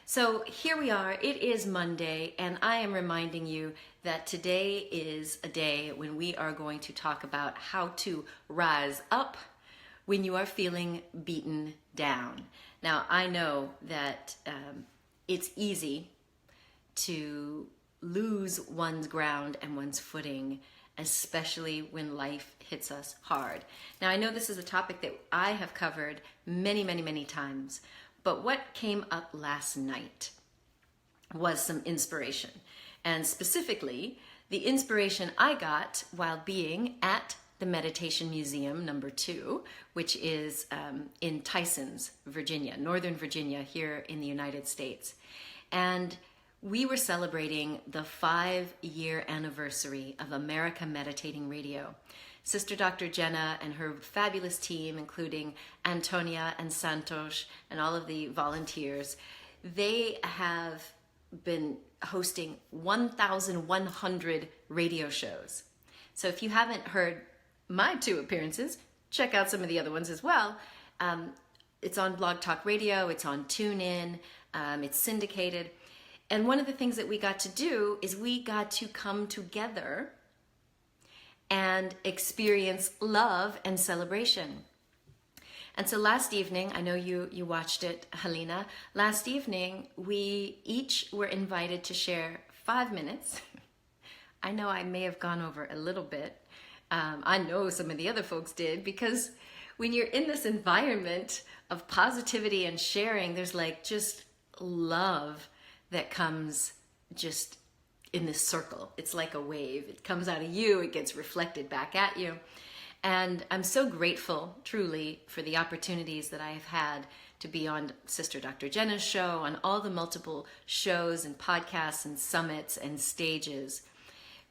So here we are, it is Monday, and I am reminding you that today is a day when we are going to talk about how to rise up when you are feeling beaten down. Now, I know that it's easy to lose one's ground and one's footing, especially when life hits us hard. Now, I know this is a topic that I have covered many times, but what came up last night was some inspiration. And specifically, the inspiration I got while being at the Meditation Museum #2, which is in Tysons, Virginia, Northern Virginia, here in the United States. And we were celebrating the 5-year anniversary of America Meditating Radio. Sister Dr. Jenna and her fabulous team, including Antonia and Santosh and all of the volunteers, they have been hosting 1,100 radio shows. So if you haven't heard my 2 appearances, check out some of the other ones as well. It's on Blog Talk Radio, it's on TuneIn, it's syndicated. And one of the things that we got to do is we got to come together and experience love and celebration. And so last evening, I know you watched it, Helena. Last evening, we each were invited to share 5 minutes. I know I may have gone over a little bit. I know some of the other folks did, because when you're in this environment of positivity and sharing, there's like just love that comes just in this circle. It's like a wave. It comes out of you, it gets reflected back at you. And I'm so grateful, truly, for the opportunities that I have had to be on Sister Dr. Jenna's show, on all the multiple shows and podcasts and summits and stages,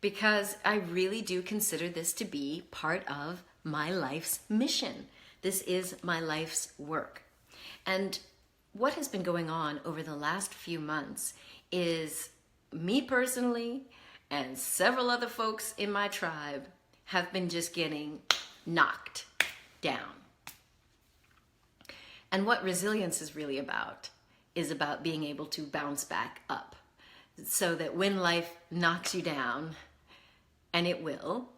because I really do consider this to be part of my life's mission. This is my life's work. And what has been going on over the last few months is me personally and several other folks in my tribe have been just getting knocked down. And what resilience is really about is about being able to bounce back up, so that when life knocks you down, and it will,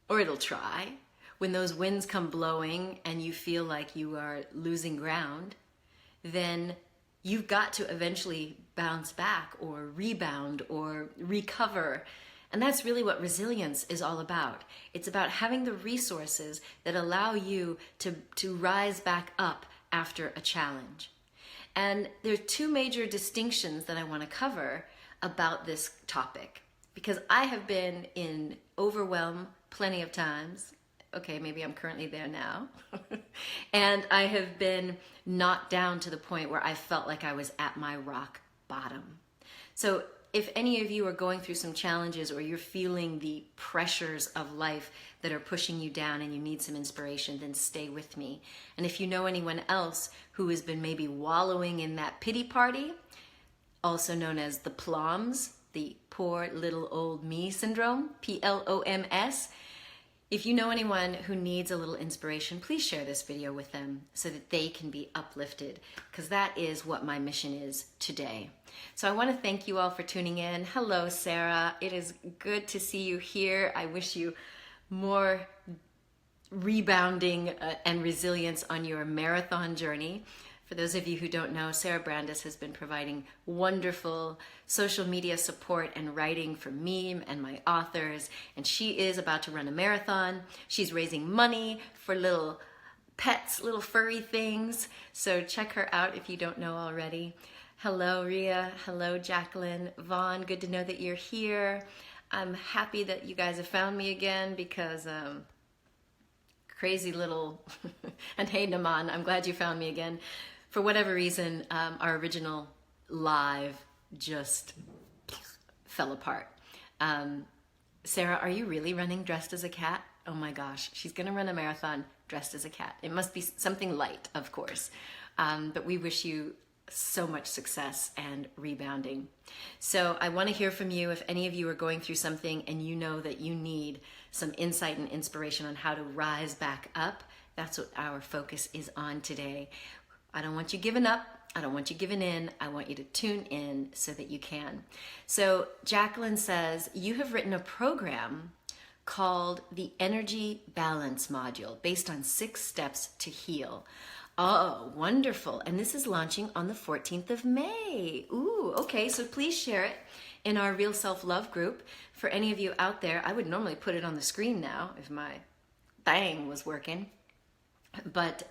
or it'll try, when those winds come blowing and you feel like you are losing ground, then you've got to eventually bounce back or rebound or recover. And that's really what resilience is all about. It's about having the resources that allow you to rise back up after a challenge. And there are 2 major distinctions that I want to cover about this topic, because I have been in overwhelm plenty of times. Okay, maybe I'm currently there now. And I have been knocked down to the point where I felt like I was at my rock bottom. So if any of you are going through some challenges, or you're feeling the pressures of life that are pushing you down and you need some inspiration, then stay with me. And if you know anyone else who has been maybe wallowing in that pity party, also known as the PLOMS, the poor little old me syndrome, PLOMS, if you know anyone who needs a little inspiration, please share this video with them so that they can be uplifted, because that is what my mission is today. So I want to thank you all for tuning in. Hello, Sarah. It is good to see you here. I wish you more rebounding and resilience on your marathon journey. For those of you who don't know, Sarah Brandis has been providing wonderful social media support and writing for me and my authors, and she is about to run a marathon. She's raising money for little pets, little furry things, so check her out if you don't know already. Hello, Ria. Hello, Jacqueline. Vaughn, good to know that you're here. I'm happy that you guys have found me again, because crazy little, and hey, Naman, I'm glad you found me again. For whatever reason, our original live just fell apart. Sarah, are you really running dressed as a cat? Oh my gosh, she's gonna run a marathon dressed as a cat. It must be something light, of course. But we wish you so much success and rebounding. So I want to hear from you if any of you are going through something and you know that you need some insight and inspiration on how to rise back up. That's what our focus is on today. I don't want you giving up. I don't want you giving in. I want you to tune in so that you can. So Jacqueline says, you have written a program called the Energy Balance Module based on 6 steps to heal. Oh, wonderful. And this is launching on the 14th of May. Ooh, okay. So please share it in our Real Self-Love group. For any of you out there, I would normally put it on the screen now if my thing was working. But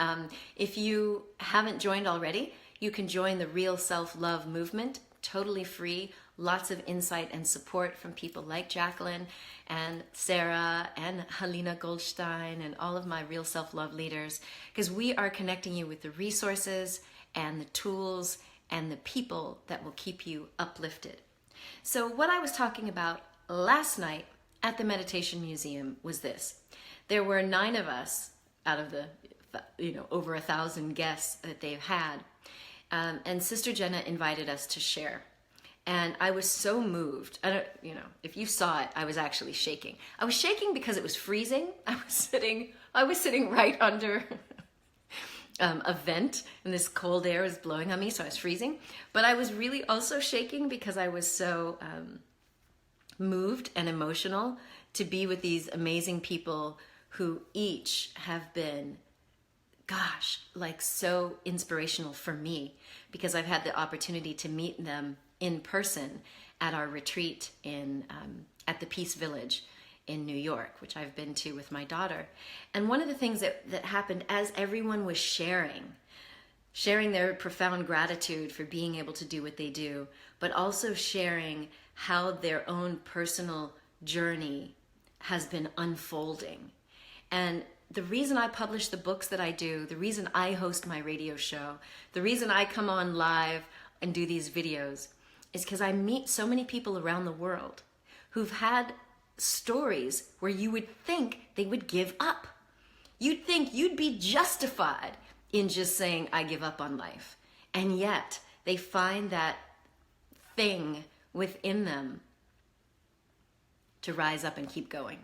if you haven't joined already, you can join the Real Self-Love movement, totally free. Lots of insight and support from people like Jacqueline and Sarah and Helena Goldstein and all of my Real Self-Love leaders, because we are connecting you with the resources and the tools and the people that will keep you uplifted. So what I was talking about last night at the Meditation Museum was this. There were 9 of us out of the over 1,000 guests that they've had. And Sister Jenna invited us to share. And I was so moved. If you saw it, I was actually shaking. I was shaking because it was freezing. I was sitting right under a vent, and this cold air was blowing on me, so I was freezing. But I was really also shaking because I was so moved and emotional to be with these amazing people who each have been, so inspirational for me, because I've had the opportunity to meet them in person at our retreat at the Peace Village in New York, which I've been to with my daughter. And one of the things that happened as everyone was sharing their profound gratitude for being able to do what they do, but also sharing how their own personal journey has been unfolding. And the reason I publish the books that I do, the reason I host my radio show, the reason I come on live and do these videos is because I meet so many people around the world who've had stories where you would think they would give up. You'd think you'd be justified in just saying, I give up on life. And yet they find that thing within them to rise up and keep going.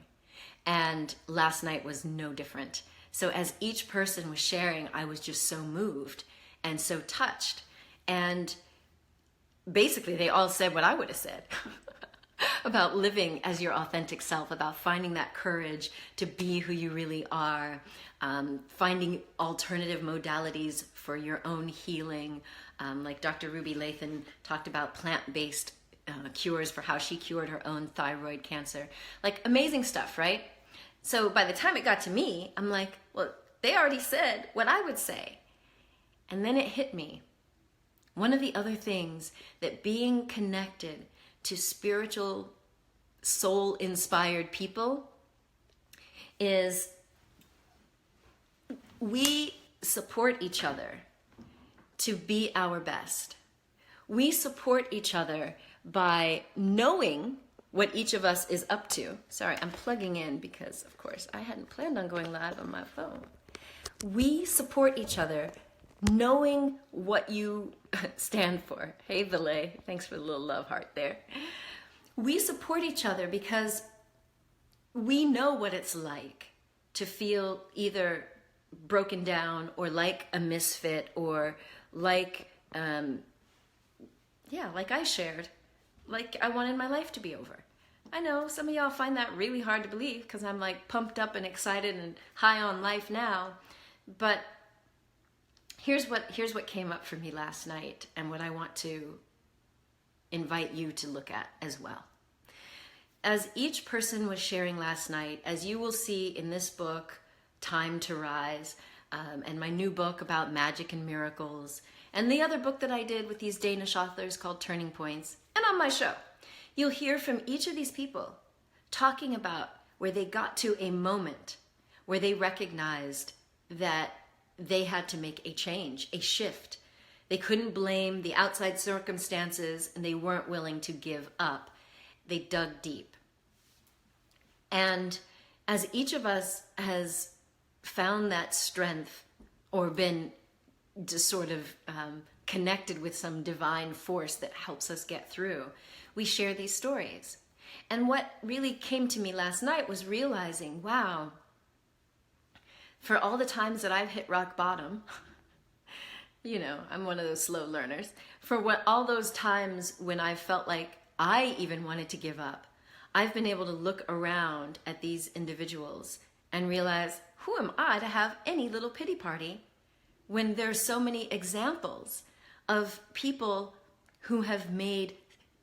And last night was no different. So as each person was sharing, I was just so moved and so touched. And basically they all said what I would have said about living as your authentic self, about finding that courage to be who you really are, finding alternative modalities for your own healing. Like Dr. Ruby Lathan talked about plant-based cures for how she cured her own thyroid cancer. Like amazing stuff, right? So by the time it got to me, I'm like, well, they already said what I would say. And then it hit me. One of the other things that being connected to spiritual, soul-inspired people is we support each other to be our best. We support each other by knowing what each of us is up to. Sorry, I'm plugging in because, of course, I hadn't planned on going live on my phone. We support each other knowing what you stand for. Hey, Valet, thanks for the little love heart there. We support each other because we know what it's like to feel either broken down or like a misfit or like I shared, like I wanted my life to be over. I know some of y'all find that really hard to believe because I'm like pumped up and excited and high on life now. But here's what came up for me last night and what I want to invite you to look at as well. As each person was sharing last night, as you will see in this book, Time to Rise, and my new book about magic and miracles, and the other book that I did with these Danish authors called Turning Points, and on my show, you'll hear from each of these people talking about where they got to a moment where they recognized that they had to make a change, a shift. They couldn't blame the outside circumstances and they weren't willing to give up. They dug deep. And as each of us has found that strength or been just sort of connected with some divine force that helps us get through, we share these stories. And what really came to me last night was realizing, wow, for all the times that I've hit rock bottom, You know, I'm one of those slow learners. For all those times when I felt like I even wanted to give up, I've been able to look around at these individuals and realize, who am I to have any little pity party when there's so many examples of people who have made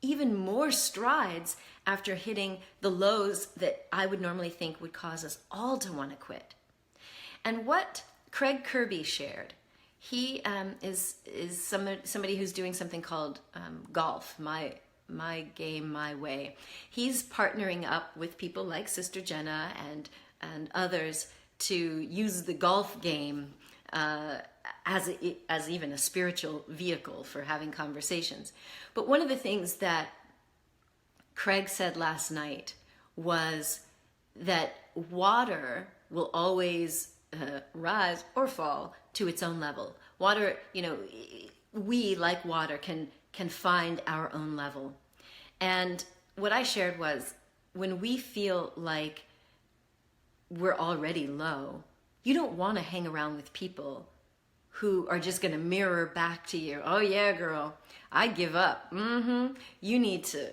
even more strides after hitting the lows that I would normally think would cause us all to want to quit. And what Craig Kirby shared, he is somebody who's doing something called golf, my game, my way. He's partnering up with people like Sister Jenna and others to use the golf game as even a spiritual vehicle for having conversations. But one of the things that Craig said last night was that water will always rise or fall to its own level. Water, you know, we, like water, can find our own level. And what I shared was, when we feel like we're already low, you don't want to hang around with people who are just going to mirror back to you, oh yeah, girl, I give up. You need to,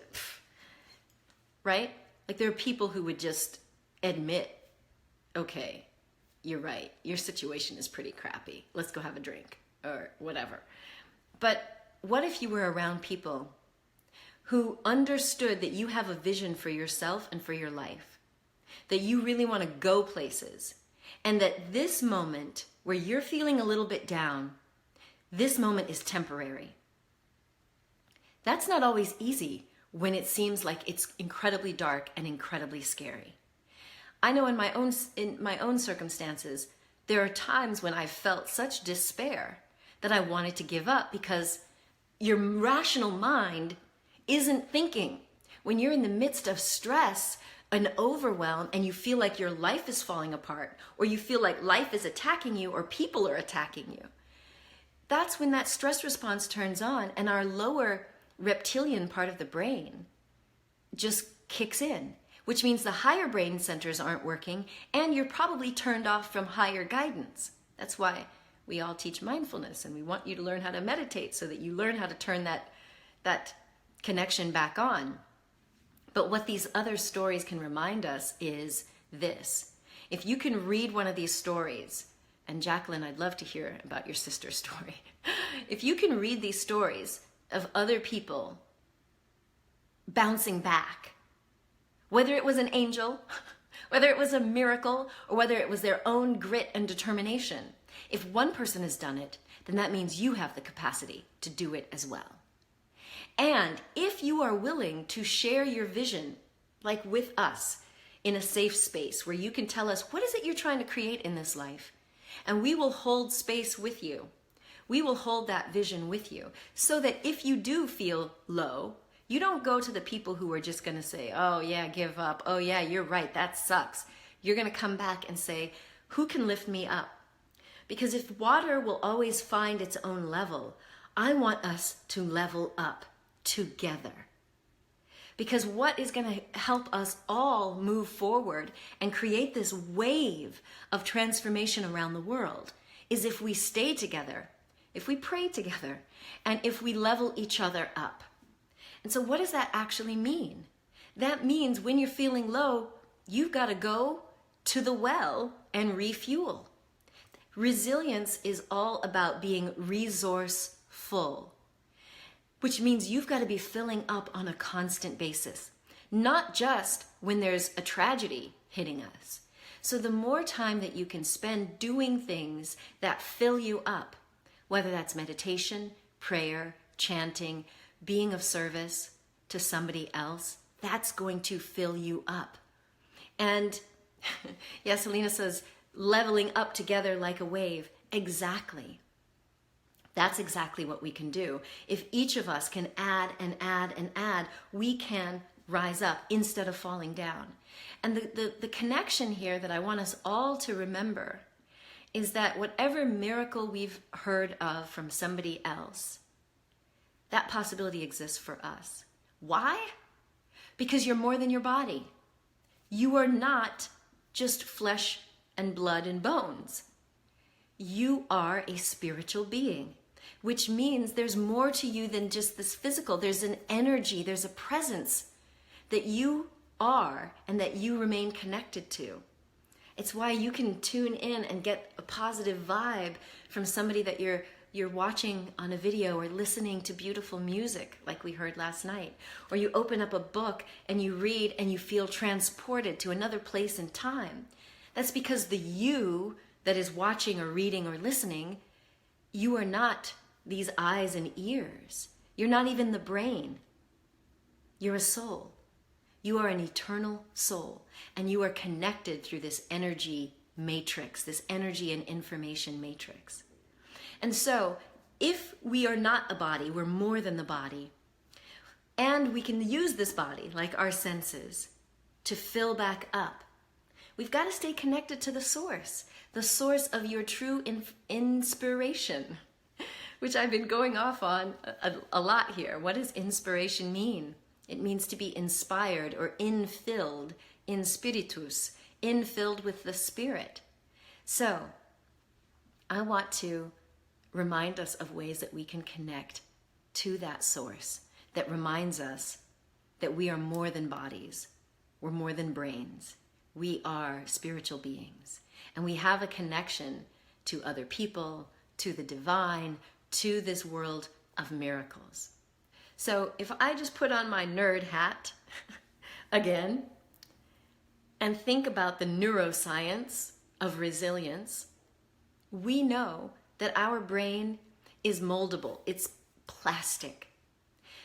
right? Like, there are people who would just admit, okay, you're right, your situation is pretty crappy, let's go have a drink or whatever. But what if you were around people who understood that you have a vision for yourself and for your life, that you really want to go places, and that this moment where you're feeling a little bit down, this moment is temporary? That's not always easy when it seems like it's incredibly dark and incredibly scary. I know in my own circumstances, there are times when I felt such despair that I wanted to give up, because your rational mind isn't thinking. When you're in the midst of stress and overwhelm and you feel like your life is falling apart, or you feel like life is attacking you, or people are attacking you, that's when that stress response turns on and our lower reptilian part of the brain just kicks in, which means the higher brain centers aren't working and you're probably turned off from higher guidance. That's why we all teach mindfulness, and we want you to learn how to meditate so that you learn how to turn that connection back on. But what these other stories can remind us is this. If you can read one of these stories, and Jacqueline, I'd love to hear about your sister's story. If you can read these stories of other people bouncing back, whether it was an angel, whether it was a miracle, or whether it was their own grit and determination, if one person has done it, then that means you have the capacity to do it as well. And if you are willing to share your vision, like with us, in a safe space where you can tell us, what is it you're trying to create in this life? And we will hold space with you. We will hold that vision with you, so that if you do feel low, you don't go to the people who are just going to say, oh yeah, give up. Oh yeah, you're right, that sucks. You're going to come back and say, who can lift me up? Because if water will always find its own level, I want us to level up together. Because what is going to help us all move forward and create this wave of transformation around the world is if we stay together, if we pray together, and if we level each other up. And so what does that actually mean? That means when you're feeling low, you've got to go to the well and refuel. Resilience is all about being resourceful, which means you've got to be filling up on a constant basis, not just when there's a tragedy hitting us. So the more time that you can spend doing things that fill you up, whether that's meditation, prayer, chanting, being of service to somebody else, that's going to fill you up. And yeah, Selena says, leveling up together like a wave. Exactly. That's exactly what we can do. If each of us can add and add and add, we can rise up instead of falling down. And the connection here that I want us all to remember is that whatever miracle we've heard of from somebody else, that possibility exists for us. Why? Because you're more than your body. You are not just flesh and blood and bones. You are a spiritual being. which means there's more to you than just this physical. There's an energy, there's a presence that you are and that you remain connected to. It's why you can tune in and get a positive vibe from somebody that you're watching on a video or listening to beautiful music like we heard last night. Or you open up a book and you read and you feel transported to another place and time. That's because the you that is watching or reading or listening, you are not these eyes and ears. You're not even the brain. You're a soul. You are an eternal soul, and you are connected through this energy matrix, this energy and information matrix. And so, if we are not a body, we're more than the body, and we can use this body, like our senses, to fill back up. We've got to stay connected to the source of your true inspiration, which I've been going off on a lot here. What does inspiration mean? It means to be inspired or infilled, in spiritus, infilled with the Spirit. So, I want to remind us of ways that we can connect to that source that reminds us that we are more than bodies. We're more than brains. We are spiritual beings. And we have a connection to other people, to the divine, to this world of miracles. So if I just put on my nerd hat again and think about the neuroscience of resilience, we know that our brain is moldable. It's plastic.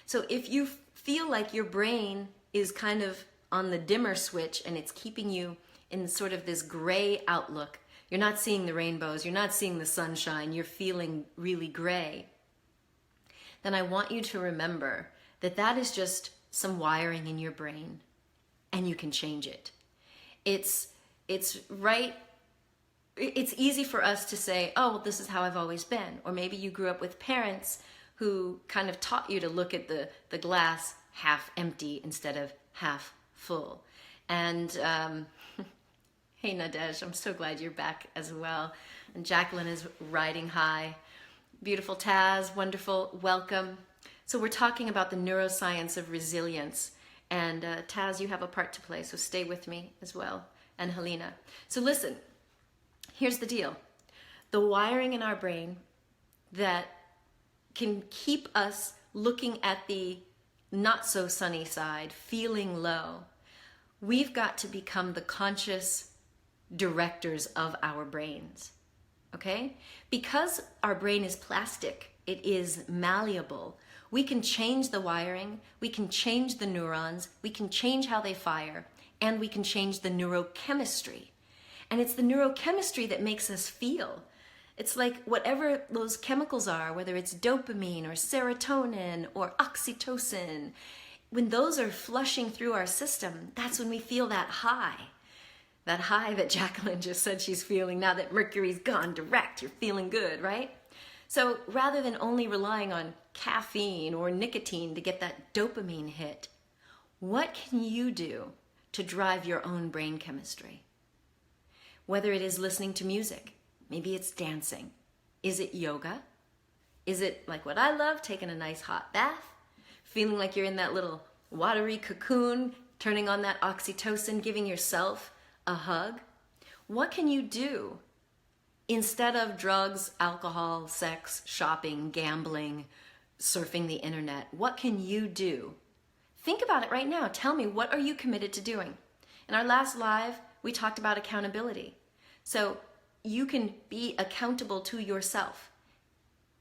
So if you feel like your brain is kind of on the dimmer switch and it's keeping you in sort of this gray outlook, you're not seeing the rainbows, you're not seeing the sunshine, you're feeling really gray, then I want you to remember that that is just some wiring in your brain, and you can change it. It's easy for us to say, oh, well, this is how I've always been. Or maybe you grew up with parents who kind of taught you to look at the glass half empty instead of half full. And hey, Nadej, I'm so glad you're back as well. And Jacqueline is riding high. Beautiful Taz, wonderful, welcome. So we're talking about the neuroscience of resilience. And Taz, you have a part to play, so stay with me as well. And Helena. So listen, here's the deal. The wiring in our brain that can keep us looking at the not so sunny side, feeling low, we've got to become the conscious directors of our brains. Okay? Because our brain is plastic, it is malleable, we can change the wiring, we can change the neurons, we can change how they fire, and we can change the neurochemistry. And it's the neurochemistry that makes us feel. It's like whatever those chemicals are, whether it's dopamine or serotonin or oxytocin, when those are flushing through our system, that's when we feel that high. That high that Jacqueline just said she's feeling now that Mercury's gone direct. You're feeling good, right? So rather than only relying on caffeine or nicotine to get that dopamine hit, what can you do to drive your own brain chemistry? Whether it is listening to music, maybe it's dancing. Is it yoga? Is it like what I love, taking a nice hot bath, feeling like you're in that little watery cocoon, turning on that oxytocin, giving yourself a hug? What can you do instead of drugs, alcohol, sex, shopping, gambling, surfing the internet? What can you do? Think about it right now. Tell me, what are you committed to doing? In our last live, we talked about accountability. So you can be accountable to yourself,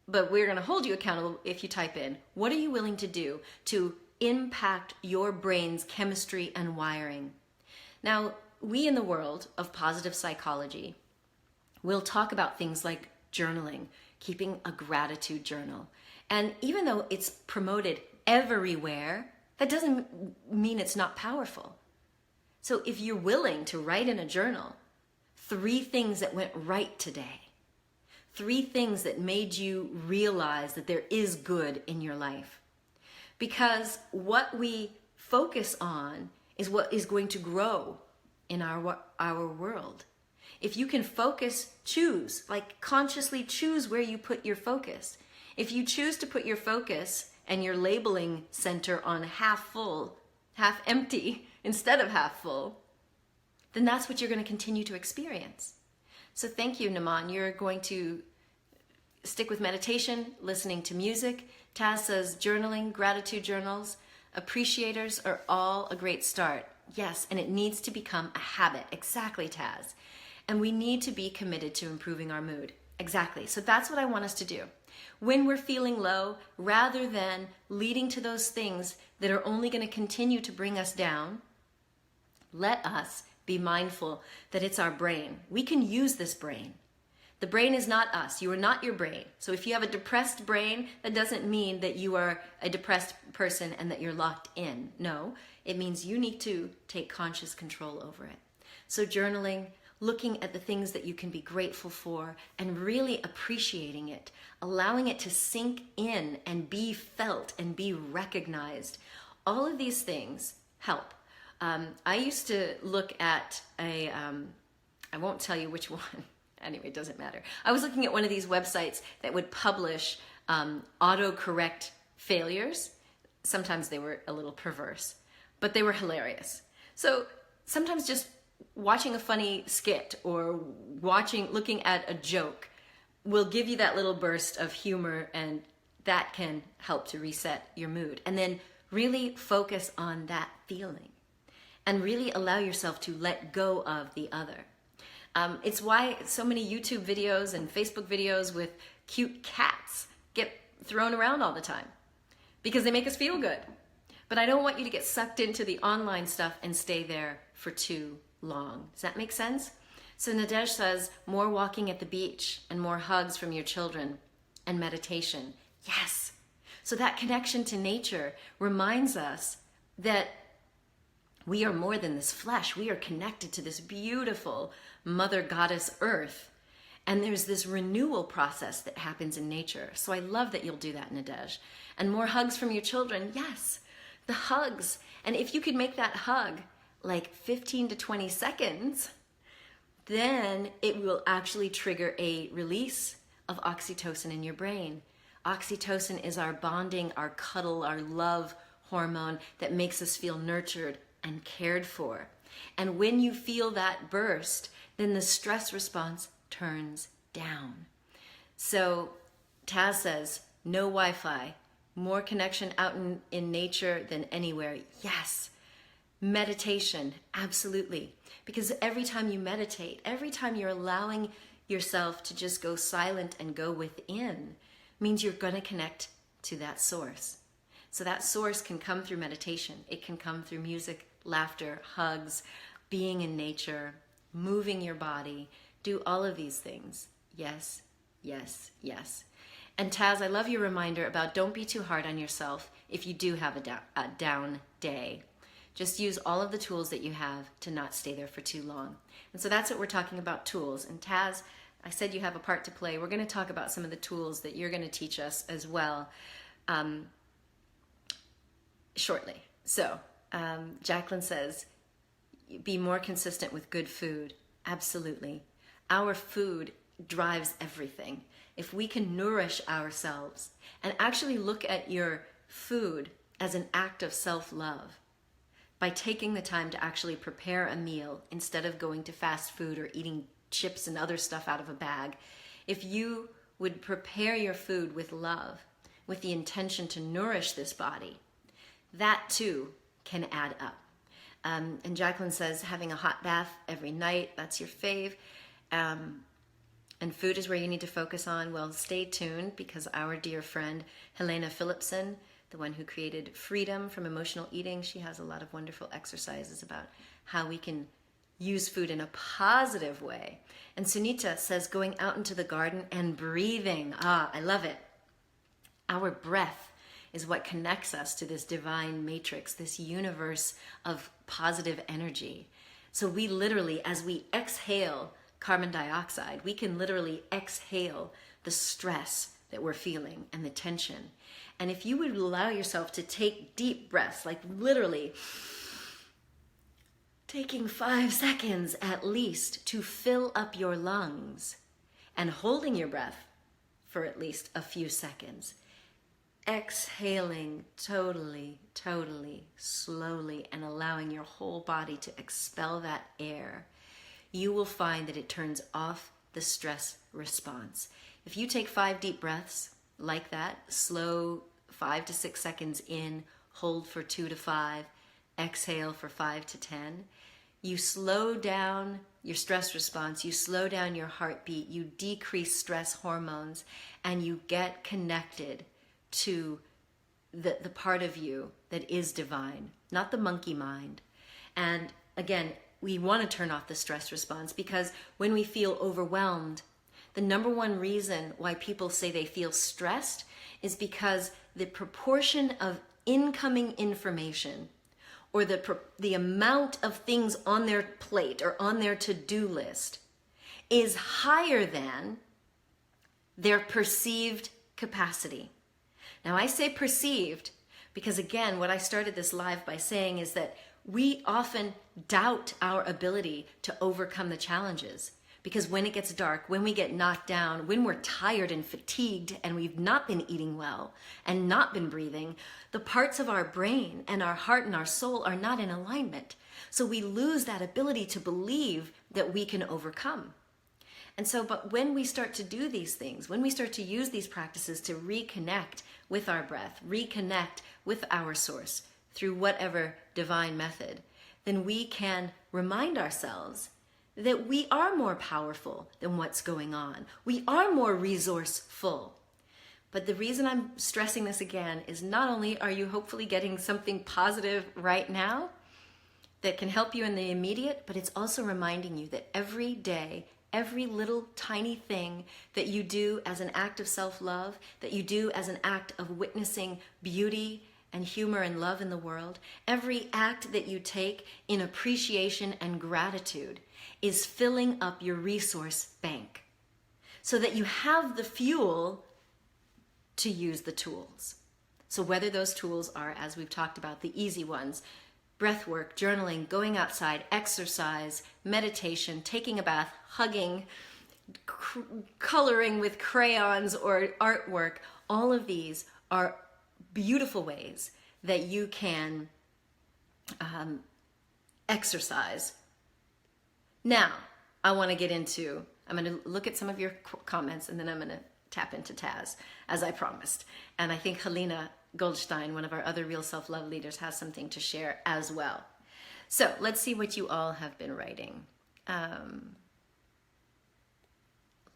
but we're going to hold you accountable if you type in, what are you willing to do to impact your brain's chemistry and wiring? Now, we in the world of positive psychology will talk about things like journaling, keeping a gratitude journal. And even though it's promoted everywhere, that doesn't mean it's not powerful. So if you're willing to write in a journal 3 things that went right today, 3 things that made you realize that there is good in your life. Because what we focus on is what is going to grow in our world. If you can focus, choose, like consciously choose where you put your focus. If you choose to put your focus and your labeling center on half full, half empty, instead of half full, then that's what you're going to continue to experience. So thank you, Naman. You're going to stick with meditation, listening to music. Taz says journaling, gratitude journals, appreciators are all a great start. Yes, and it needs to become a habit. Exactly, Taz. And we need to be committed to improving our mood. Exactly. So that's what I want us to do. When we're feeling low, rather than leading to those things that are only going to continue to bring us down, let us be mindful that it's our brain. We can use this brain. The brain is not us. You are not your brain. So if you have a depressed brain, that doesn't mean that you are a depressed person and that you're locked in. No, it means you need to take conscious control over it. So journaling, looking at the things that you can be grateful for and really appreciating it, allowing it to sink in and be felt and be recognized. All of these things help. I used to look at I won't tell you which one. Anyway, it doesn't matter. I was looking at one of these websites that would publish autocorrect failures. Sometimes they were a little perverse, but they were hilarious. So sometimes just watching a funny skit or looking at a joke will give you that little burst of humor, and that can help to reset your mood. And then really focus on that feeling and really allow yourself to let go of the other. It's why so many YouTube videos and Facebook videos with cute cats get thrown around all the time, because they make us feel good. But I don't want you to get sucked into the online stuff and stay there for too long. Does that make sense? So Nadej says, more walking at the beach and more hugs from your children and meditation. Yes. So that connection to nature reminds us that we are more than this flesh. We are connected to this beautiful Mother Goddess Earth. And there's this renewal process that happens in nature. So I love that you'll do that, Nadej. And more hugs from your children. Yes, the hugs. And if you could make that hug like 15 to 20 seconds, then it will actually trigger a release of oxytocin in your brain. Oxytocin is our bonding, our cuddle, our love hormone that makes us feel nurtured and cared for. And when you feel that burst, then the stress response turns down. So Taz says, no Wi-Fi, more connection out in nature than anywhere. Yes. Meditation, absolutely. Because every time you meditate, every time you're allowing yourself to just go silent and go within, means you're going to connect to that source. So that source can come through meditation. It can come through music, laughter, hugs, being in nature, moving your body, do all of these things. Yes, yes, yes. And Taz, I love your reminder about don't be too hard on yourself if you do have a down day. Just use all of the tools that you have to not stay there for too long. And so that's what we're talking about, tools. And Taz, I said you have a part to play. We're going to talk about some of the tools that you're going to teach us as well shortly. So Jacqueline says, be more consistent with good food. Absolutely. Our food drives everything. If we can nourish ourselves and actually look at your food as an act of self-love, by taking the time to actually prepare a meal instead of going to fast food or eating chips and other stuff out of a bag, if you would prepare your food with love, with the intention to nourish this body, that too can add up. And Jacqueline says, having a hot bath every night, that's your fave. And food is where you need to focus on. Well, stay tuned, because our dear friend Helena Philipson, the one who created Freedom from Emotional Eating, she has a lot of wonderful exercises about how we can use food in a positive way. And Sunita says, going out into the garden and breathing. Ah, I love it. Our breath is what connects us to this divine matrix, this universe of positive energy. So we literally, as we exhale carbon dioxide, we can literally exhale the stress that we're feeling and the tension. And if you would allow yourself to take deep breaths, like literally taking 5 seconds at least to fill up your lungs and holding your breath for at least a few seconds. Exhaling totally, totally slowly and allowing your whole body to expel that air, you will find that it turns off the stress response. If you take 5 deep breaths like that, slow 5 to 6 seconds in, hold for 2 to 5, exhale for 5 to 10, you slow down your stress response, you slow down your heartbeat, you decrease stress hormones, and you get connected to the part of you that is divine, not the monkey mind. And again, we want to turn off the stress response because when we feel overwhelmed, the number one reason why people say they feel stressed is because the proportion of incoming information or the amount of things on their plate or on their to-do list is higher than their perceived capacity. Now, I say perceived because, again, what I started this live by saying is that we often doubt our ability to overcome the challenges. Because when it gets dark, when we get knocked down, when we're tired and fatigued and we've not been eating well and not been breathing, the parts of our brain and our heart and our soul are not in alignment. So we lose that ability to believe that we can overcome. And so, but when we start to do these things, when we start to use these practices to reconnect with our breath, reconnect with our source through whatever divine method, then we can remind ourselves that we are more powerful than what's going on. We are more resourceful. But the reason I'm stressing this again is not only are you hopefully getting something positive right now that can help you in the immediate, but it's also reminding you that every day, every little tiny thing that you do as an act of self-love, that you do as an act of witnessing beauty and humor and love in the world, every act that you take in appreciation and gratitude is filling up your resource bank so that you have the fuel to use the tools. So whether those tools are, as we've talked about, the easy ones, breath work, journaling, going outside, exercise, meditation, taking a bath, hugging, coloring with crayons or artwork, all of these are beautiful ways that you can exercise. Now, I want to get into, I'm going to look at some of your comments and then I'm going to tap into Taz, as I promised. And I think Helena Goldstein, one of our other Real Self-Love leaders, has something to share as well. So let's see what you all have been writing.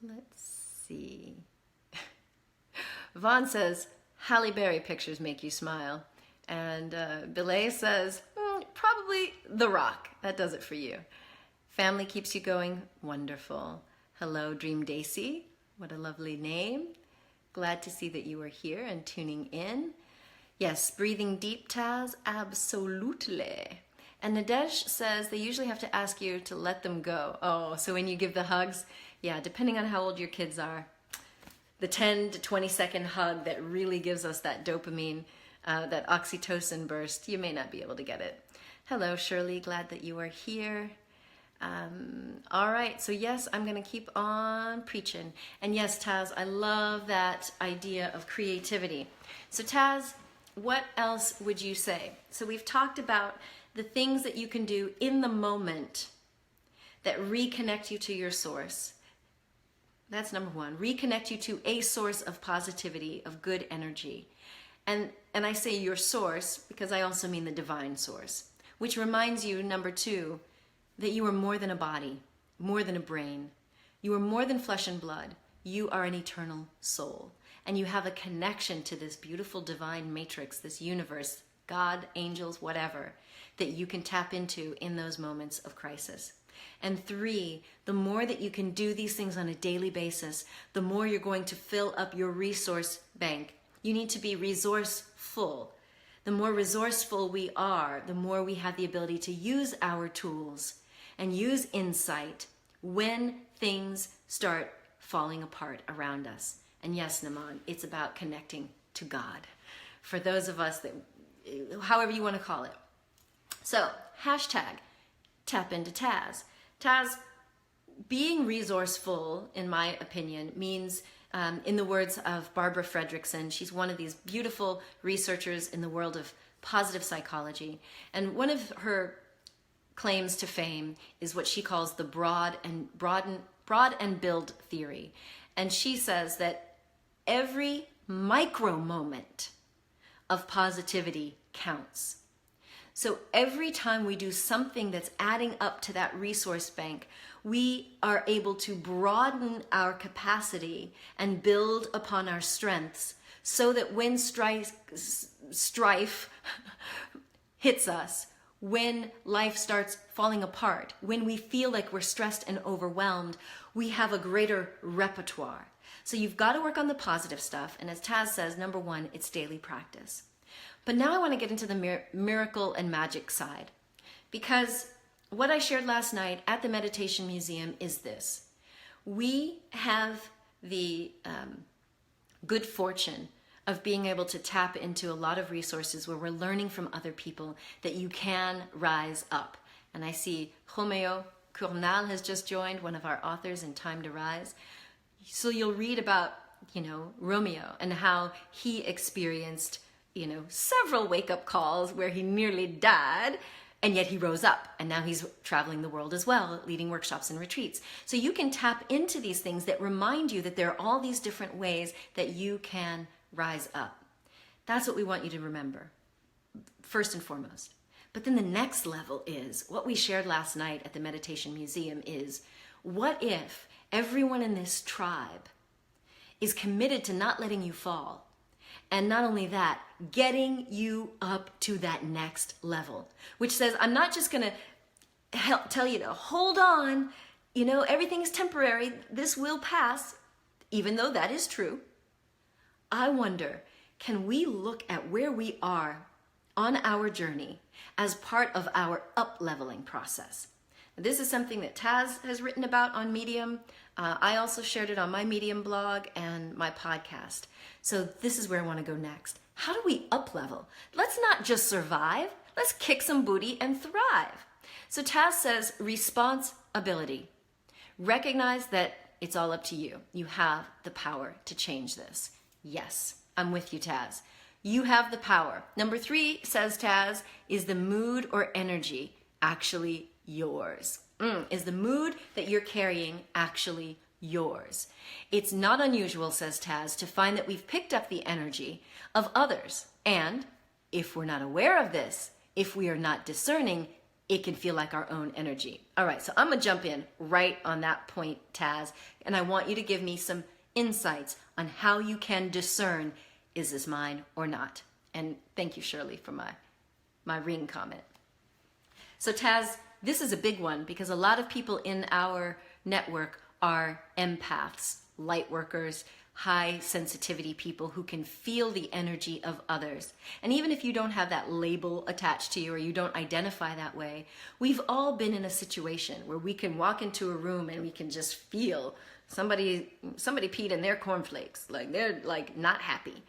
Let's see. Vaughn says, Halle Berry pictures make you smile. And Belay says, probably The Rock. That does it for you. Family keeps you going. Wonderful. Hello, Dream Daisy. What a lovely name. Glad to see that you are here and tuning in. Yes, breathing deep, Taz. Absolutely. And Nadesh says they usually have to ask you to let them go. Oh, so when you give the hugs, yeah, depending on how old your kids are, the 10 to 20 second hug that really gives us that dopamine, that oxytocin burst, you may not be able to get it. Hello, Shirley. Glad that you are here. All right, so yes, I'm going to keep on preaching. And yes, Taz, I love that idea of creativity. So Taz, what else would you say? So we've talked about the things that you can do in the moment that reconnect you to your source. That's number one. Reconnect you to a source of positivity, of good energy. And I say your source because I also mean the divine source, which reminds you, number two, that you are more than a body, more than a brain. You are more than flesh and blood. You are an eternal soul. And you have a connection to this beautiful divine matrix, this universe, God, angels, whatever, that you can tap into in those moments of crisis. And three, the more that you can do these things on a daily basis, the more you're going to fill up your resource bank. You need to be resourceful. The more resourceful we are, the more we have the ability to use our tools and use insight when things start falling apart around us. And yes, Naman, it's about connecting to God. For those of us that, however you want to call it. So, hashtag tap into Taz. Taz, being resourceful, in my opinion, means in the words of Barbara Fredrickson. She's one of these beautiful researchers in the world of positive psychology. And one of her claims to fame is what she calls the broad and build theory. And she says that every micro moment of positivity counts. So every time we do something that's adding up to that resource bank, we are able to broaden our capacity and build upon our strengths so that when strife hits us, when life starts falling apart, when we feel like we're stressed and overwhelmed, we have a greater repertoire. So you've got to work on the positive stuff. And as Taz says, number one, it's daily practice. But now I want to get into the miracle and magic side, because what I shared last night at the Meditation Museum is this. We have the good fortune of being able to tap into a lot of resources where we're learning from other people that you can rise up. And I see Romeo Cournal has just joined, one of our authors in Time to Rise. So you'll read about, Romeo and how he experienced, several wake-up calls where he nearly died, and yet he rose up, and now he's traveling the world as well, leading workshops and retreats. So you can tap into these things that remind you that there are all these different ways that you can rise up. That's what we want you to remember, first and foremost. But then the next level is, what we shared last night at the Meditation Museum is, what if everyone in this tribe is committed to not letting you fall? And not only that, getting you up to that next level, which says, I'm not just going to tell you to hold on, everything's temporary, this will pass, even though that is true. I wonder, can we look at where we are on our journey as part of our up-leveling process? This is something that Taz has written about on Medium. I also shared it on my Medium blog and my podcast. So this is where I want to go next. How do we up-level? Let's not just survive. Let's kick some booty and thrive. So Taz says responsibility. Recognize that it's all up to you. You have the power to change this. Yes, I'm with you, Taz. You have the power. Number 3, says Taz, is the mood or energy actually yours? Is the mood that you're carrying actually yours? It's not unusual, says Taz, to find that we've picked up the energy of others. And if we're not aware of this, if we are not discerning, it can feel like our own energy. All right, so I'm going to jump in right on that point, Taz, and I want you to give me some insights on how you can discern, is this mine or not? And thank you, Shirley, for my ring comment. So Taz, this is a big one because a lot of people in our network are empaths, light workers, high sensitivity people who can feel the energy of others. And even if you don't have that label attached to you or you don't identify that way, we've all been in a situation where we can walk into a room and we can just feel somebody peed in their cornflakes, like they're like not happy.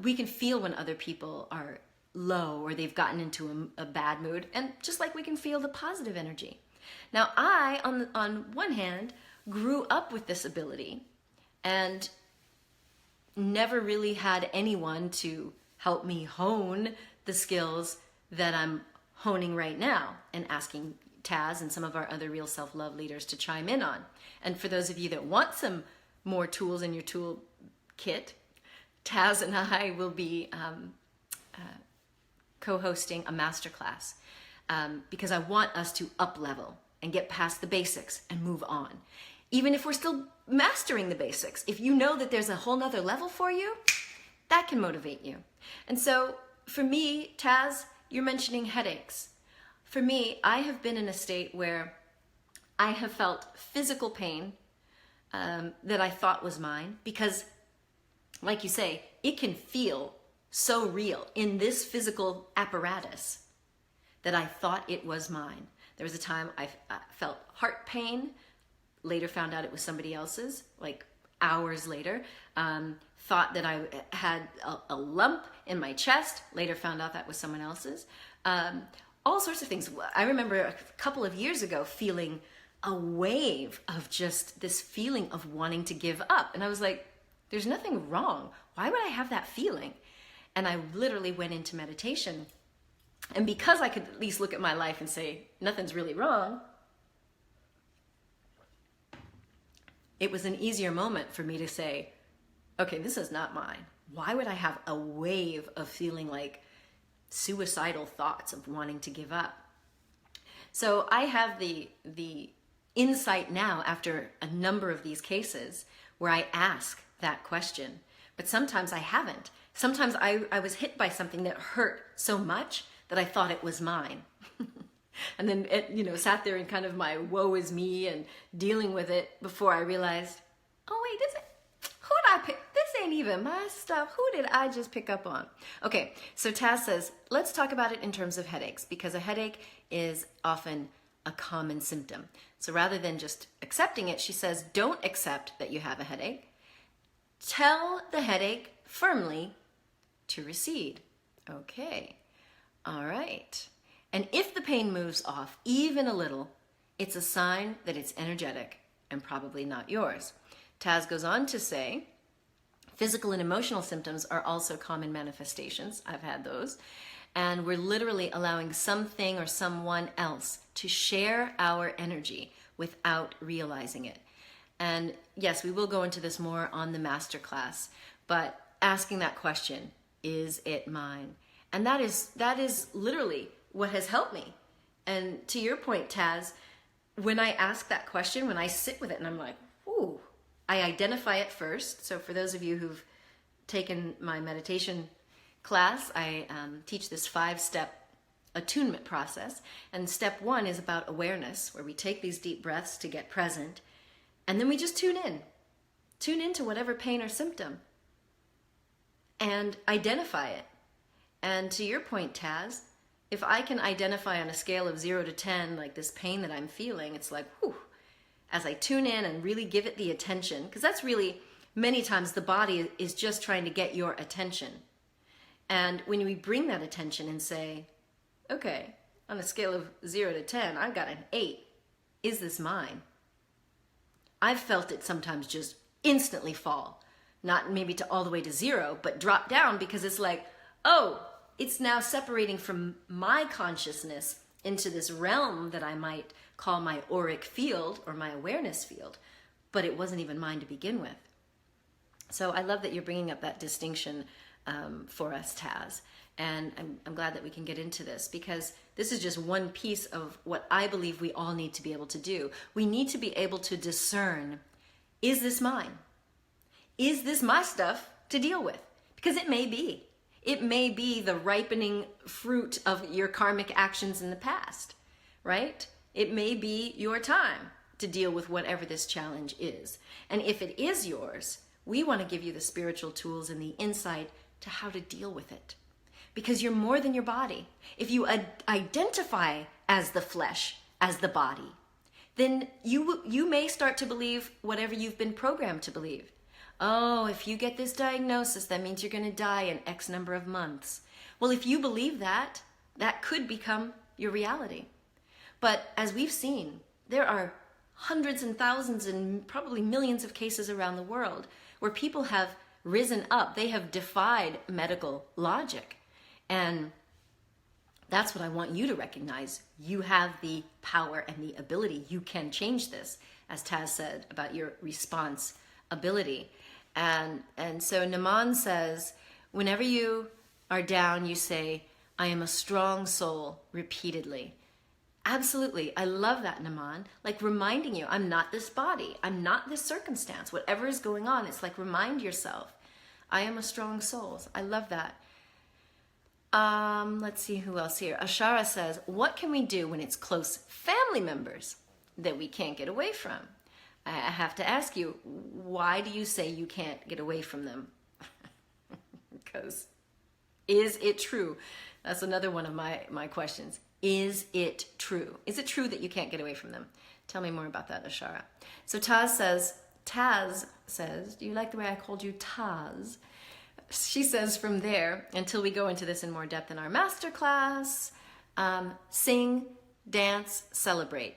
We can feel when other people are low or they've gotten into a bad mood, and just like we can feel the positive energy. Now I, on one hand, grew up with this ability and never really had anyone to help me hone the skills that I'm honing right now, and asking Taz and some of our other real self-love leaders to chime in on. And for those of you that want some more tools in your tool kit, Taz and I will be co-hosting a masterclass because I want us to up-level and get past the basics and move on. Even if we're still mastering the basics, if you know that there's a whole nother level for you, that can motivate you. And so for me, Taz, you're mentioning headaches. For me, I have been in a state where I have felt physical pain that I thought was mine because, like you say, it can feel so real in this physical apparatus that I thought it was mine. There was a time I felt heart pain, later found out it was somebody else's, like hours later. Thought that I had a lump in my chest, later found out that was someone else's. All sorts of things. I remember a couple of years ago feeling a wave of just this feeling of wanting to give up. And I was like, There's nothing wrong. Why would I have that feeling? And I literally went into meditation. And because I could at least look at my life and say, nothing's really wrong, it was an easier moment for me to say, okay, this is not mine. Why would I have a wave of feeling like suicidal thoughts of wanting to give up? So I have the insight now after a number of these cases where I ask that question, but sometimes I haven't. Sometimes I was hit by something that hurt so much that I thought it was mine. And then it, sat there in kind of my woe is me and dealing with it before I realized, oh wait, who did I pick? This ain't even my stuff. Who did I just pick up on? Okay, so Taz says, let's talk about it in terms of headaches, because a headache is often a common symptom. So rather than just accepting it, she says, don't accept that you have a headache. Tell the headache firmly to recede. Okay, all right. And if the pain moves off even a little, it's a sign that it's energetic and probably not yours. Taz goes on to say, physical and emotional symptoms are also common manifestations. I've had those. And we're literally allowing something or someone else to share our energy without realizing it. And yes, we will go into this more on the masterclass, but asking that question, is it mine? And that is literally what has helped me. And to your point, Taz, when I ask that question, when I sit with it and I'm like, ooh, I identify it first. So for those of you who've taken my meditation class, I teach this 5-step attunement process. And step 1 is about awareness, where we take these deep breaths to get present. And then we just tune into whatever pain or symptom and identify it. And to your point, Taz, if I can identify on a scale of 0 to 10, like this pain that I'm feeling, it's like, whew, as I tune in and really give it the attention, because that's really, many times the body is just trying to get your attention. And when we bring that attention and say, okay, on a scale of 0 to 10, I've got an 8. Is this mine? I've felt it sometimes just instantly fall. Not maybe to all the way to 0, but drop down, because it's like, oh, it's now separating from my consciousness into this realm that I might call my auric field or my awareness field, but it wasn't even mine to begin with. So I love that you're bringing up that distinction for us, Taz. And I'm glad that we can get into this, because this is just one piece of what I believe we all need to be able to do. We need to be able to discern, is this mine? Is this my stuff to deal with? Because it may be. It may be the ripening fruit of your karmic actions in the past, right? It may be your time to deal with whatever this challenge is. And if it is yours, we want to give you the spiritual tools and the insight to how to deal with it. Because you're more than your body. If you identify as the flesh, as the body, then you may start to believe whatever you've been programmed to believe. Oh, if you get this diagnosis, that means you're going to die in X number of months. Well, if you believe that, that could become your reality. But as we've seen, there are hundreds and thousands and probably millions of cases around the world where people have risen up. They have defied medical logic. And that's what I want you to recognize. You have the power and the ability. You can change this, as Taz said about your response ability. And so Naman says, whenever you are down, you say, I am a strong soul, repeatedly. Absolutely. I love that, Naman. Like reminding you, I'm not this body. I'm not this circumstance. Whatever is going on, it's like remind yourself, I am a strong soul. I love that. Let's see who else here. Ashara says, what can we do when it's close family members that we can't get away from? I have to ask you, why do you say you can't get away from them? Because is it true? That's another one of my questions. Is it true? Is it true that you can't get away from them? Tell me more about that, Ashara. So Taz says, do you like the way I called you Taz? She says, from there, until we go into this in more depth in our masterclass, sing, dance, celebrate.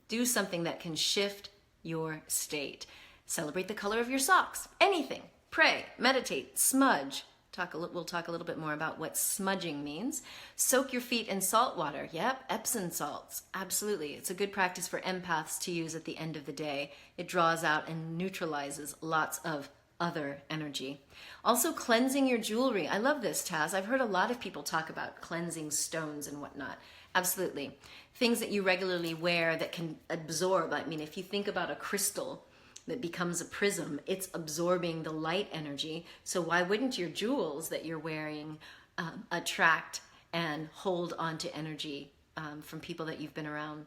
Do something that can shift your state. Celebrate the color of your socks. Anything. pray, meditate, smudge. We'll talk a little bit more about what smudging means. Soak your feet in salt water. Yep, Epsom salts. Absolutely. It's a good practice for empaths to use at the end of the day. It draws out and neutralizes lots of other energy. Also, cleansing your jewelry. I love this, Taz. I've heard a lot of people talk about cleansing stones and whatnot. Absolutely. Things that you regularly wear that can absorb. I mean, if you think about a crystal that becomes a prism, it's absorbing the light energy. So why wouldn't your jewels that you're wearing attract and hold onto energy from people that you've been around?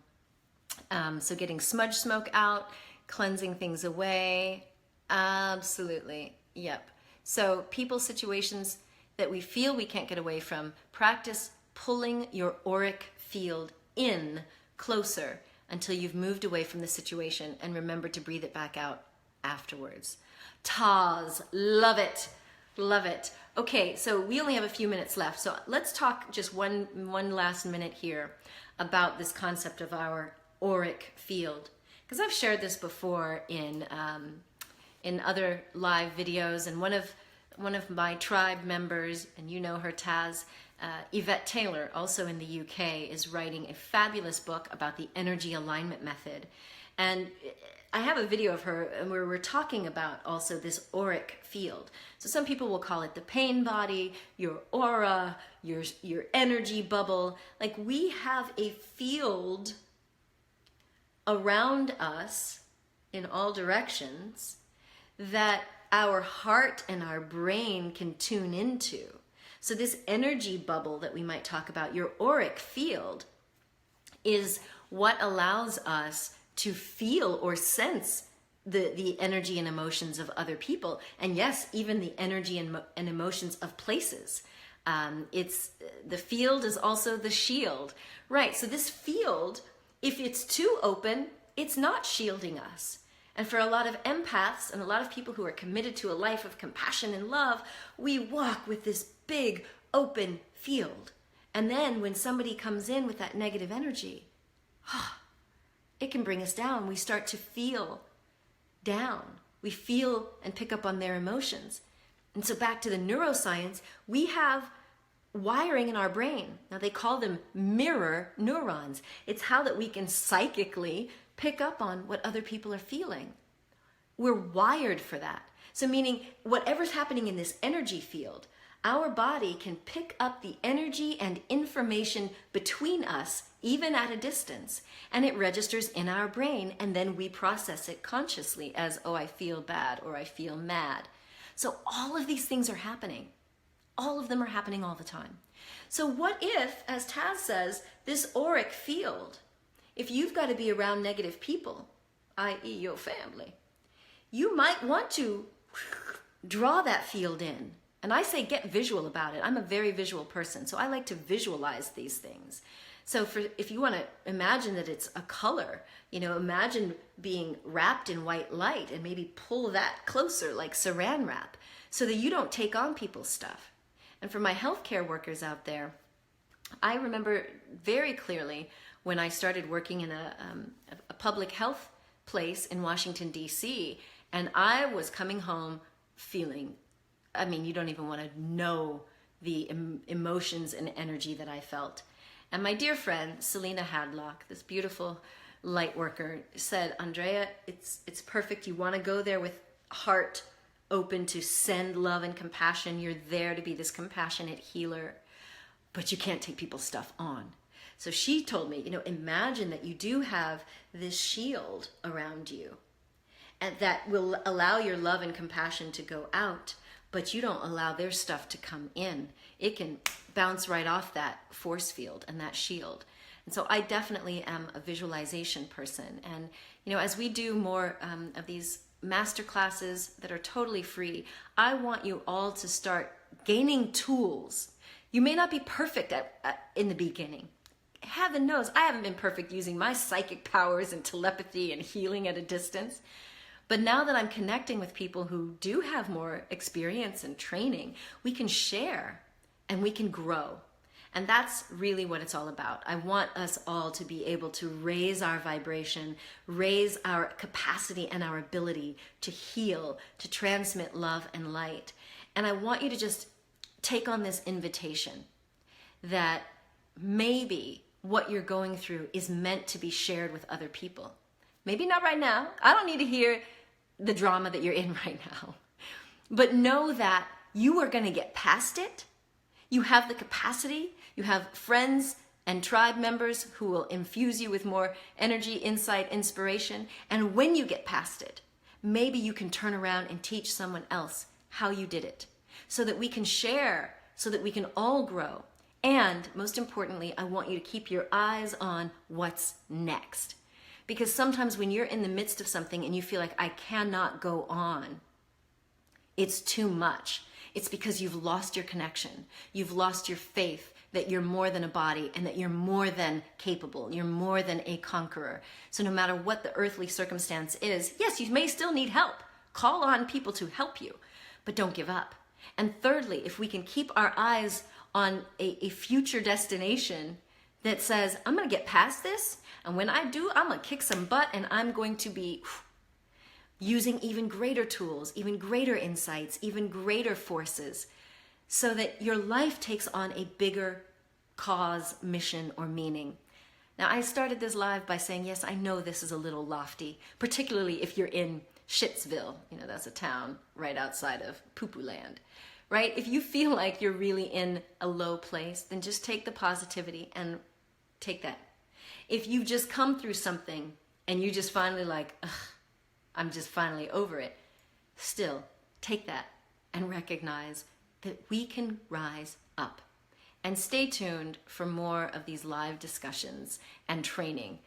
So getting smudge smoke out, cleansing things away. Absolutely. Yep. So people, situations that we feel we can't get away from, practice pulling your auric field in closer until you've moved away from the situation, and remember to breathe it back out afterwards. Taz, love it. Love it. Okay, so we only have a few minutes left. So let's talk just one last minute here about this concept of our auric field. Because I've shared this before in other live videos, and one of my tribe members, and you know her, Taz, Yvette Taylor, also in the UK, is writing a fabulous book about the energy alignment method. And I have a video of her where we're talking about also this auric field. So some people will call it the pain body, your aura, your energy bubble. Like, we have a field around us in all directions that our heart and our brain can tune into. So this energy bubble that we might talk about, your auric field, is what allows us to feel or sense the energy and emotions of other people. And yes, even the energy and emotions of places. The field is also the shield. Right, so this field, if it's too open, it's not shielding us. And for a lot of empaths and a lot of people who are committed to a life of compassion and love, we walk with this big open field. And then when somebody comes in with that negative energy, it can bring us down. We start to feel down. We feel and pick up on their emotions. And so back to the neuroscience, we have wiring in our brain. Now they call them mirror neurons. It's how that we can psychically pick up on what other people are feeling. We're wired for that. So meaning whatever's happening in this energy field, our body can pick up the energy and information between us, even at a distance, and it registers in our brain, and then we process it consciously as, oh, I feel bad or I feel mad. So all of these things are happening. All of them are happening all the time. So what if, as Taz says, this auric field, if you've got to be around negative people, i.e. your family, you might want to draw that field in. And I say get visual about it. I'm a very visual person, so I like to visualize these things. So if you want to imagine that it's a color, imagine being wrapped in white light and maybe pull that closer like saran wrap so that you don't take on people's stuff. And for my healthcare workers out there, I remember very clearly when I started working in a public health place in Washington, D.C., and I was coming home feeling, you don't even want to know the emotions and energy that I felt. And my dear friend, Selena Hadlock, this beautiful light worker, said, Andrea, it's perfect. You want to go there with heart open to send love and compassion. You're there to be this compassionate healer, but you can't take people's stuff on. So she told me, imagine that you do have this shield around you, and that will allow your love and compassion to go out, but you don't allow their stuff to come in. It can bounce right off that force field and that shield. And so I definitely am a visualization person. And, as we do more of these master classes that are totally free, I want you all to start gaining tools. You may not be perfect in the beginning. Heaven knows I haven't been perfect using my psychic powers and telepathy and healing at a distance. But now that I'm connecting with people who do have more experience and training, we can share and we can grow. And that's really what it's all about. I want us all to be able to raise our vibration, raise our capacity and our ability to heal, to transmit love and light. And I want you to just take on this invitation that maybe what you're going through is meant to be shared with other people. Maybe not right now. I don't need to hear the drama that you're in right now. But know that you are going to get past it. You have the capacity. You have friends and tribe members who will infuse you with more energy, insight, inspiration. And when you get past it, maybe you can turn around and teach someone else how you did it, so that we can share, so that we can all grow. And most importantly, I want you to keep your eyes on what's next. Because sometimes when you're in the midst of something and you feel like I cannot go on, it's too much. It's because you've lost your connection. You've lost your faith that you're more than a body and that you're more than capable. You're more than a conqueror. So no matter what the earthly circumstance is, yes, you may still need help. Call on people to help you, but don't give up. And thirdly, if we can keep our eyes on a future destination that says, I'm going to get past this, and when I do, I'm going to kick some butt, and I'm going to be using even greater tools, even greater insights, even greater forces, so that your life takes on a bigger cause, mission, or meaning. Now, I started this live by saying, yes, I know this is a little lofty, particularly if you're in Shitsville. You know, that's a town right outside of Poo-Poo Land, right? If you feel like you're really in a low place, then just take the positivity and take that. If you've just come through something and you just finally like, ugh, I'm just finally over it, still take that and recognize that we can rise up. And stay tuned for more of these live discussions and training,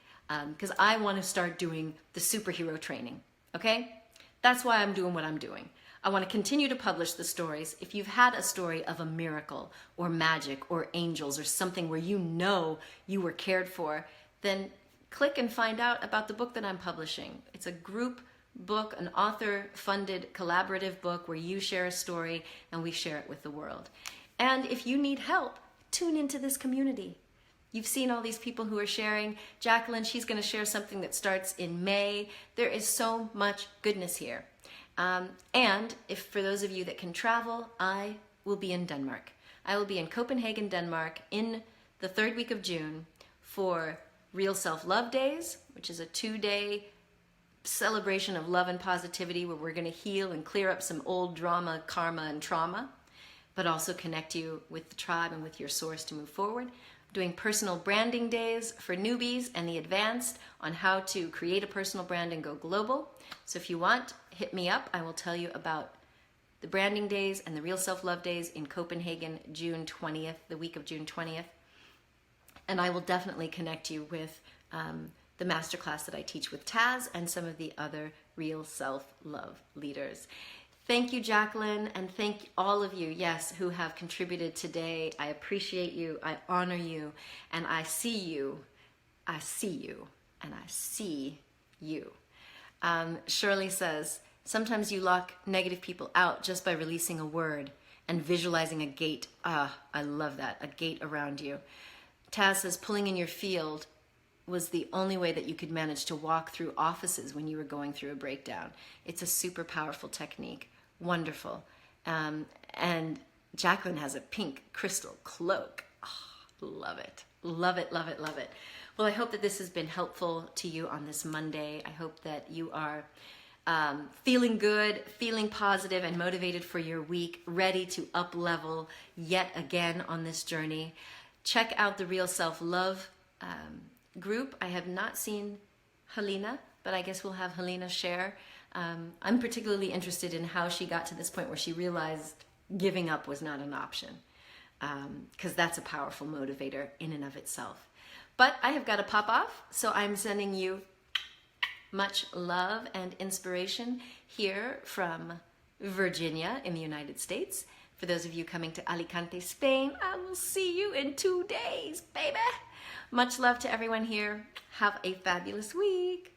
because I want to start doing the superhero training, okay? That's why I'm doing what I'm doing. I want to continue to publish the stories. If you've had a story of a miracle or magic or angels or something where you know you were cared for, then click and find out about the book that I'm publishing. It's a group book, an author-funded collaborative book where you share a story and we share it with the world. And if you need help, tune into this community. You've seen all these people who are sharing. Jacqueline, she's going to share something that starts in May. There is so much goodness here. And if for those of you that can travel, I will be in Denmark. I will be in Copenhagen, Denmark in the 3rd week of June for Real Self-Love Days, which is a 2-day celebration of love and positivity where we're going to heal and clear up some old drama, karma, and trauma, but also connect you with the tribe and with your source to move forward. I'm doing personal branding days for newbies and the advanced on how to create a personal brand and go global. So if you want, hit me up. I will tell you about the branding days and the Real Self-Love Days in Copenhagen, June 20th, the week of June 20th. And I will definitely connect you with the masterclass that I teach with Taz and some of the other Real Self-Love leaders. Thank you, Jacqueline, and thank all of you, yes, who have contributed today. I appreciate you, I honor you, and I see you, and I see you. Shirley says, sometimes you lock negative people out just by releasing a word and visualizing a gate. Ah, I love that, a gate around you. Taz says, pulling in your field was the only way that you could manage to walk through offices when you were going through a breakdown. It's a super powerful technique. Wonderful. And Jacqueline has a pink crystal cloak. Oh, love it. Love it, love it, love it. Well, I hope that this has been helpful to you on this Monday. I hope that you are feeling good, feeling positive and motivated for your week, ready to up-level yet again on this journey. Check out the Real Self-Love group. I have not seen Helena, but I guess we'll have Helena share. I'm particularly interested in how she got to this point where she realized giving up was not an option, because that's a powerful motivator in and of itself. But I have got to pop off, so I'm sending you much love and inspiration here from Virginia in the United States. For those of you coming to Alicante, Spain, I will see you in 2 days, baby. Much love to everyone here. Have a fabulous week.